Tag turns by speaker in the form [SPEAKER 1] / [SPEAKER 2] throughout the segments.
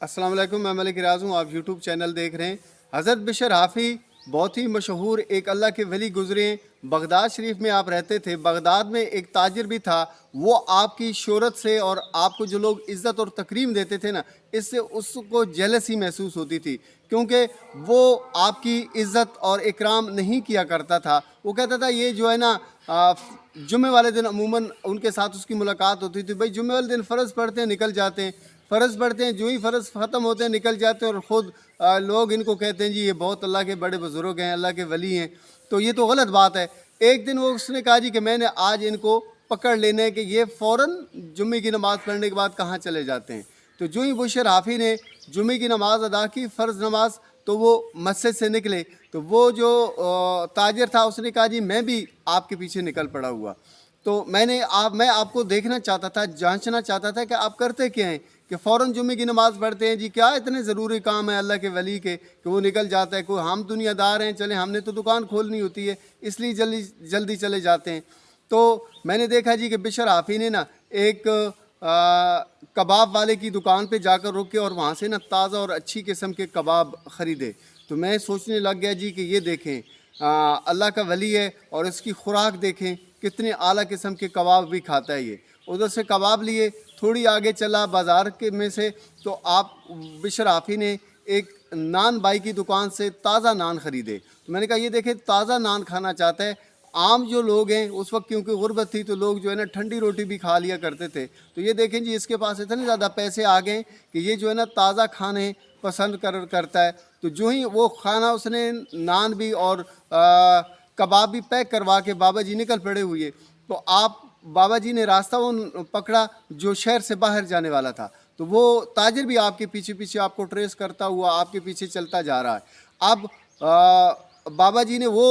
[SPEAKER 1] अस्सलाम वालेकुम, मैं मलिक राज हूँ। आप यूट्यूब चैनल देख रहे हैं। हज़रत बिशर हाफ़ी बहुत ही मशहूर एक अल्लाह के वली गुज़रे। बगदाद शरीफ में आप रहते थे। बगदाद में एक ताजिर भी था। वो आपकी शोहरत से और आपको जो लोग इज़्ज़त और तकरीम देते थे ना, इससे उसको जेलसी महसूस होती थी, क्योंकि वो आपकी इज़्ज़त और इकराम नहीं किया करता था। वो कहता था ये जो है ना, जुम्मे वाले दिन अमूमन उनके साथ उसकी मुलाकात होती थी। भाई जुम्मे वाले दिन फ़र्ज़ पढ़ते हैं, निकल जाते हैं। फ़र्ज़ पढ़ते हैं, जो ही फ़र्ज़ ख़त्म होते हैं निकल जाते हैं, और ख़ुद लोग इनको कहते हैं जी ये बहुत अल्लाह के बड़े बुज़ुर्ग हैं, अल्लाह के वली हैं। तो ये तो गलत बात है। एक दिन वो उसने कहा जी कि मैंने आज इनको पकड़ लेना है कि ये फ़ौरन जुम्मे की नमाज़ पढ़ने के बाद कहाँ चले जाते हैं। तो जो ही बिशर हाफ़ी ने जुम्मे की नमाज़ अदा की, फ़र्ज़ नमाज, तो वो मस्जिद से निकले। तो वो जो ताजिर था उसने कहा जी मैं भी आपके पीछे निकल पड़ा हुआ। तो मैं आपको देखना चाहता था, जांचना चाहता था कि आप करते क्या हैं कि फ़ौरन जुम्मे की नमाज़ पढ़ते हैं। जी क्या इतने ज़रूरी काम है अल्लाह के वली के कि वो निकल जाता है। कोई हम दुनियादार हैं, चले हमने तो दुकान खोलनी होती है, इसलिए जल्दी जल्दी चले जाते हैं। तो मैंने देखा जी कि बिशर हाफ़ी ने ना एक कबाब वाले की दुकान पे जाकर रुके और वहाँ से ना ताज़ा और अच्छी किस्म के कबाब ख़रीदे। तो मैं सोचने लग गया जी कि ये देखें, अल्लाह का वली है और इसकी खुराक देखें, कितने आला किस्म के कबाब भी खाता है ये। उधर से कबाब लिए, थोड़ी आगे चला बाज़ार के में से, तो आप बिशर हाफ़ी ने एक नान बाई की दुकान से ताज़ा नान ख़रीदे। तो मैंने कहा ये देखें, ताज़ा नान खाना चाहता है। आम जो लोग हैं उस वक्त क्योंकि गुर्बत थी तो लोग जो है ना ठंडी रोटी भी खा लिया करते थे। तो ये देखें जी इसके पास इतने ज़्यादा पैसे आ गए कि ये जो है ना ताज़ा खाने पसंद करता है। तो जो ही वो खाना उसने नान भी और कबाब भी पैक करवा के बाबा जी निकल पड़े हुए। तो आप बाबा जी ने रास्ता वो पकड़ा जो शहर से बाहर जाने वाला था। तो वो ताजिर भी आपके पीछे पीछे आपको ट्रेस करता हुआ आपके पीछे चलता जा रहा है। अब बाबा जी ने वो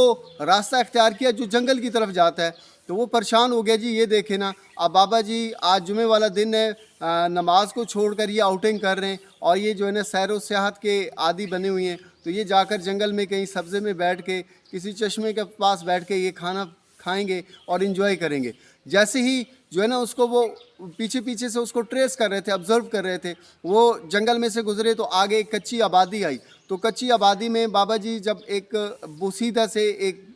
[SPEAKER 1] रास्ता इख्तियार किया जो जंगल की तरफ जाता है। तो वो परेशान हो गया जी ये देखे ना, अब बाबा जी आज जुमे वाला दिन है, नमाज को छोड़कर ये आउटिंग कर रहे हैं और ये जो है ना सैर व सियाहत के आदी बने हुए हैं। तो ये जाकर जंगल में कहीं सब्ज़े में बैठ के किसी चश्मे के पास बैठ के ये खाना खाएंगे और इन्जॉय करेंगे। जैसे ही जो है ना उसको वो पीछे पीछे से उसको ट्रेस कर रहे थे, ऑब्ज़र्व कर रहे थे। वो जंगल में से गुज़रे तो आगे एक कच्ची आबादी आई। तो कच्ची आबादी में बाबा जी जब एक बोसीदा से एक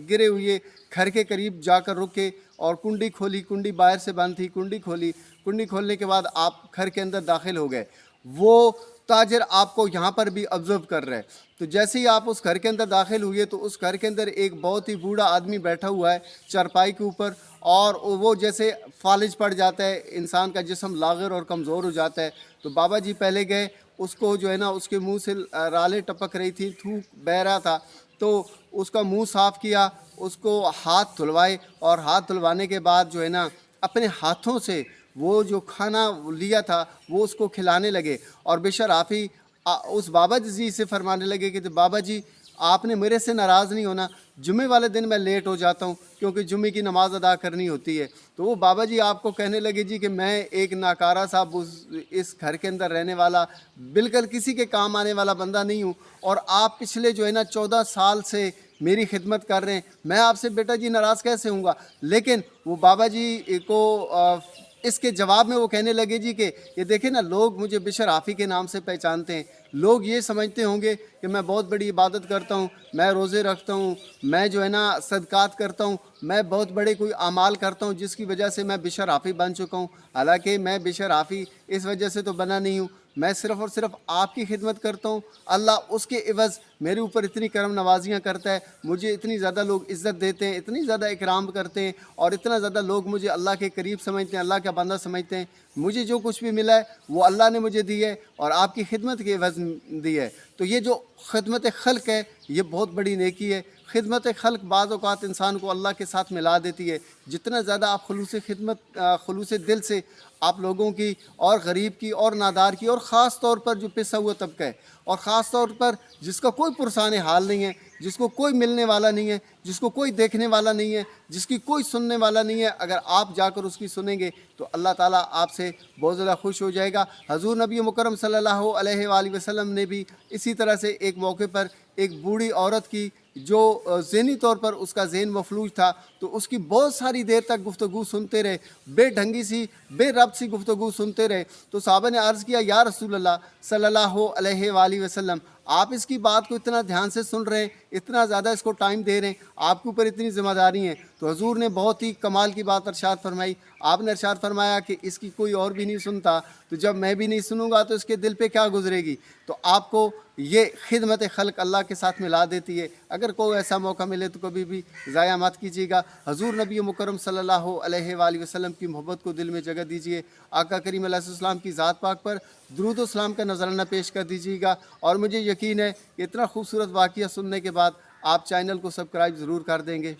[SPEAKER 1] गिरे हुए घर के करीब जाकर रुके और कुंडी खोली, कुंडी बाहर से बंद थी, कुंडी खोली। कुंडी खोलने के बाद आप घर के अंदर दाखिल हो गए। वो ताजिर आपको यहाँ पर भी ऑब्ज़र्व कर रहे हैं। तो जैसे ही आप उस घर के अंदर दाखिल हुए तो उस घर के अंदर एक बहुत ही बूढ़ा आदमी बैठा हुआ है चारपाई के ऊपर, और वो जैसे फालिज पड़ जाता है, इंसान का जिस्म लाग़र और कमज़ोर हो जाता है। तो बाबा जी पहले गए, उसको जो है ना उसके मुंह से रालें टपक रही थी, थूक बह रहा था। तो उसका मुंह साफ़ किया, उसको हाथ धुलवाए और हाथ धुलवाने के बाद जो है ना अपने हाथों से वो जो खाना लिया था वो उसको खिलाने लगे। और बिशर हाफ़ी उस बाबा जी से फरमाने लगे कि बाबा जी आपने मेरे से नाराज़ नहीं होना, जुम्मे वाले दिन मैं लेट हो जाता हूँ क्योंकि जुम्मे की नमाज़ अदा करनी होती है। तो वो बाबा जी आपको कहने लगे जी कि मैं एक नाकारा साहब इस घर के अंदर रहने वाला, बिल्कुल किसी के काम आने वाला बंदा नहीं हूँ, और आप पिछले जो है ना 14 साल से मेरी खिदमत कर रहे हैं, मैं आपसे बेटा जी नाराज़ कैसे हूँगा। लेकिन वो बाबा जी को इसके जवाब में वो कहने लगे जी कि ये देखें ना, लोग मुझे बिशर हाफ़ी के नाम से पहचानते हैं। लोग ये समझते होंगे कि मैं बहुत बड़ी इबादत करता हूँ, मैं रोज़े रखता हूँ, मैं जो है ना सदक़ात करता हूँ, मैं बहुत बड़े कोई अमाल करता हूँ जिसकी वजह से मैं बिशर हाफ़ी बन चुका हूँ। हालांकि मैं बिशर हाफ़ी इस वजह से तो बना नहीं हूँ, मैं सिर्फ़ और सिर्फ आपकी खिदमत करता हूँ। अल्लाह उसके इवज़ मेरे ऊपर इतनी करम नवाजियाँ करता है, मुझे इतनी ज़्यादा लोग इज़्ज़त देते हैं, इतनी ज़्यादा इकराम करते हैं, और इतना ज़्यादा लोग मुझे अल्लाह के करीब समझते हैं, अल्लाह का बंदा समझते हैं। मुझे जो कुछ भी मिला है वो अल्लाह ने मुझे दी है और आपकी खिदमत के एवज़ दी है। तो ये जो खिदमत खल्क़ है ये बहुत बड़ी नेकी है। खिदमत खल्क़ बाज़ औक़ात इंसान को अल्लाह के साथ मिला देती है। जितना ज़्यादा आप खुलूस दिल से आप लोगों की और गरीब की और नादार की और ख़ास तौर पर जो पिसा हुआ तबका है और ख़ास तौर पर जिसका कोई पुरसान हाल नहीं है, जिसको कोई मिलने वाला नहीं है, जिसको कोई देखने वाला नहीं है, जिसकी कोई सुनने वाला नहीं है, अगर आप जाकर उसकी सुनेंगे तो अल्लाह ताला आपसे बहुत ज़्यादा खुश हो जाएगा। हज़ूर नबी मुकर्रम सल्लल्लाहु अलैहि वसल्लम ने भी इसी तरह से एक मौके पर एक बूढ़ी औरत की जो ज़हनी तौर पर उसका ज़हन मफलूज था, तो उसकी बहुत सारी देर तक गुफ्तगू सुनते रहे, बेढंगी सी बेरब्त सी गुफ्तगू सुनते रहे। तो सहाबा ने अर्ज़ किया, या रसूल अल्लाह सल्लल्लाहु अलैहि वसल्लम, आप इसकी बात को इतना ध्यान से सुन रहे हैं, इतना ज़्यादा इसको टाइम दे रहे हैं, आपके ऊपर इतनी ज़िम्मेदारी है। तो हजूर ने बहुत ही कमाल की बात इरशाद फरमाई। आपने इरशाद फरमाया कि इसकी कोई और भी नहीं सुनता, तो जब मैं भी नहीं सुनूंगा तो इसके दिल पे क्या गुजरेगी। तो आपको ये खिदमत खल्क अल्लाह के साथ मिला देती है। अगर कोई ऐसा मौका मिले तो कभी भी ज़ाया मत कीजिएगा। हजूर नबी मुकरम सल्लल्लाहु अलैहि वसल्लम की मोहब्बत को दिल में जगह दीजिए। आका करीम अलैहिस्सलाम की ज़ात पाक पर दुरूद व सलाम का नजराना पेश कर दीजिएगा। और मुझे यकीन है कि इतना खूबसूरत वाक़या सुनने के बाद आप चैनल को सब्सक्राइब ज़रूर कर देंगे।